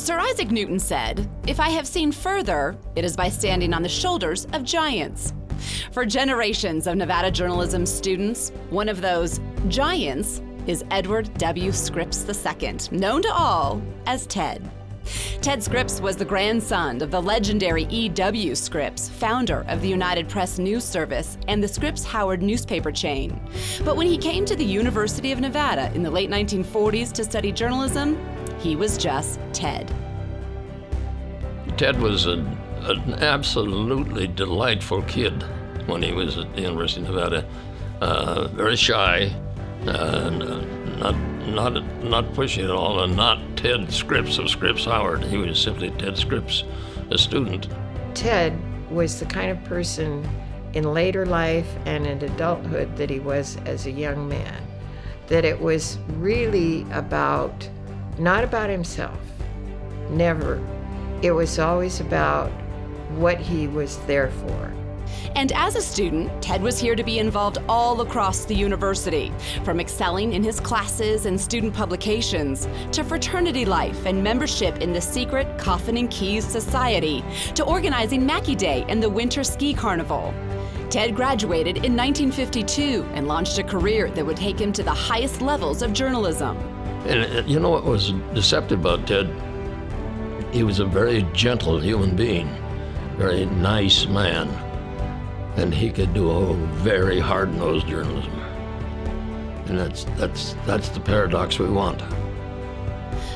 Sir Isaac Newton said, "If I have seen further, it is by standing on the shoulders of giants." For generations of Nevada journalism students, one of those giants is Edward W. Scripps II, known to all as Ted. Ted Scripps was the grandson of the legendary E.W. Scripps, founder of the United Press News Service and the Scripps-Howard newspaper chain. But when he came to the University of Nevada in the late 1940s to study journalism, he was just Ted. Ted was an absolutely delightful kid when he was at the University of Nevada. Very shy, not pushy at all, and not Ted Scripps of Scripps-Howard. He was simply Ted Scripps, a student. Ted was the kind of person in later life and in adulthood that he was as a young man, that it was really not about himself, never. It was always about what he was there for. And as a student, Ted was here to be involved all across the university, from excelling in his classes and student publications, to fraternity life and membership in the secret Coffin and Keys Society, to organizing Mackey Day and the Winter Ski Carnival. Ted graduated in 1952 and launched a career that would take him to the highest levels of journalism. And you know what was deceptive about Ted? He was a very gentle human being, very nice man. And he could do a very hard-nosed journalism. And that's the paradox we want.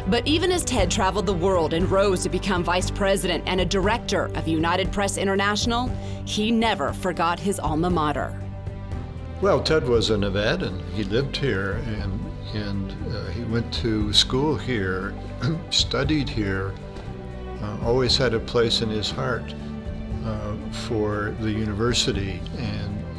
But even as Ted traveled the world and rose to become vice president and a director of United Press International, he never forgot his alma mater. Well, Ted was a Nevadan. He lived here, and he went to school here, studied here, always had a place in his heart for the university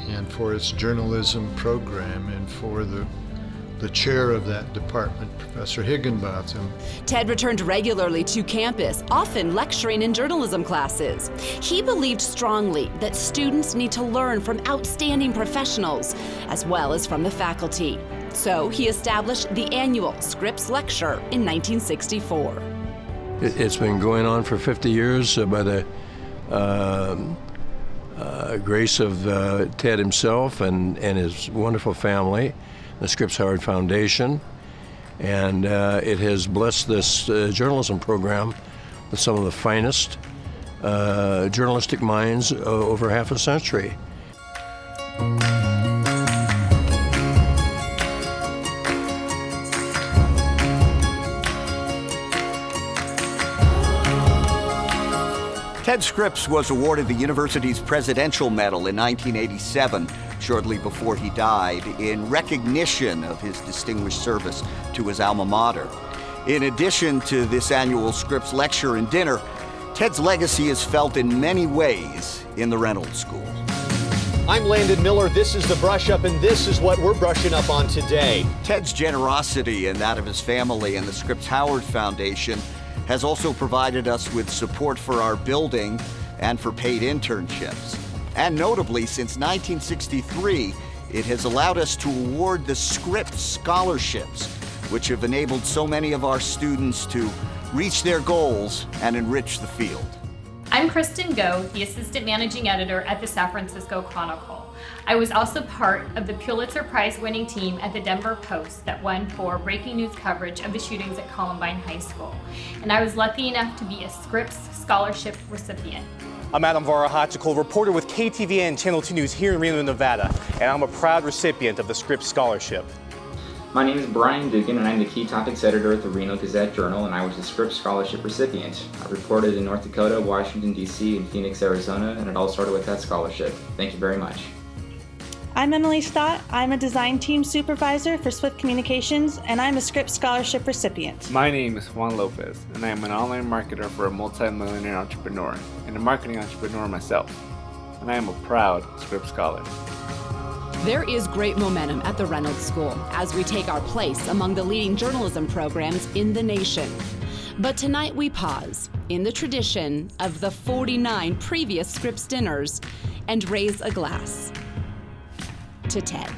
and for its journalism program and for the chair of that department, Professor Higginbotham. Ted returned regularly to campus, often lecturing in journalism classes. He believed strongly that students need to learn from outstanding professionals, as well as from the faculty. So he established the annual Scripps Lecture in 1964. It's been going on for 50 years by the grace of Ted himself and his wonderful family, the Scripps-Howard Foundation, and it has blessed this journalism program with some of the finest journalistic minds over half a century. Ted Scripps was awarded the university's Presidential Medal in 1987, shortly before he died, in recognition of his distinguished service to his alma mater. In addition to this annual Scripps Lecture and Dinner, Ted's legacy is felt in many ways in the Reynolds School. I'm Landon Miller, this is The Brush Up, and this is what we're brushing up on today. Ted's generosity and that of his family and the Scripps-Howard Foundation has also provided us with support for our building and for paid internships. And notably, since 1963, it has allowed us to award the Scripps Scholarships, which have enabled so many of our students to reach their goals and enrich the field. I'm Kristen Go, the Assistant Managing Editor at the San Francisco Chronicle. I was also part of the Pulitzer Prize-winning team at the Denver Post that won for breaking news coverage of the shootings at Columbine High School. And I was lucky enough to be a Scripps Scholarship recipient. I'm Adam Varahachikul, reporter with KTVN Channel 2 News here in Reno, Nevada, and I'm a proud recipient of the Scripps Scholarship. My name is Brian Dugan, and I'm the Key Topics Editor at the Reno Gazette-Journal, and I was a Scripps Scholarship recipient. I reported in North Dakota, Washington, D.C., and Phoenix, Arizona, and it all started with that scholarship. Thank you very much. I'm Emily Stott. I'm a design team supervisor for Swift Communications, and I'm a Scripps Scholarship recipient. My name is Juan Lopez, and I am an online marketer for a multi-millionaire entrepreneur, and a marketing entrepreneur myself. And I am a proud Scripps Scholar. There is great momentum at the Reynolds School as we take our place among the leading journalism programs in the nation. But tonight we pause in the tradition of the 49 previous Scripps dinners and raise a glass to Ted.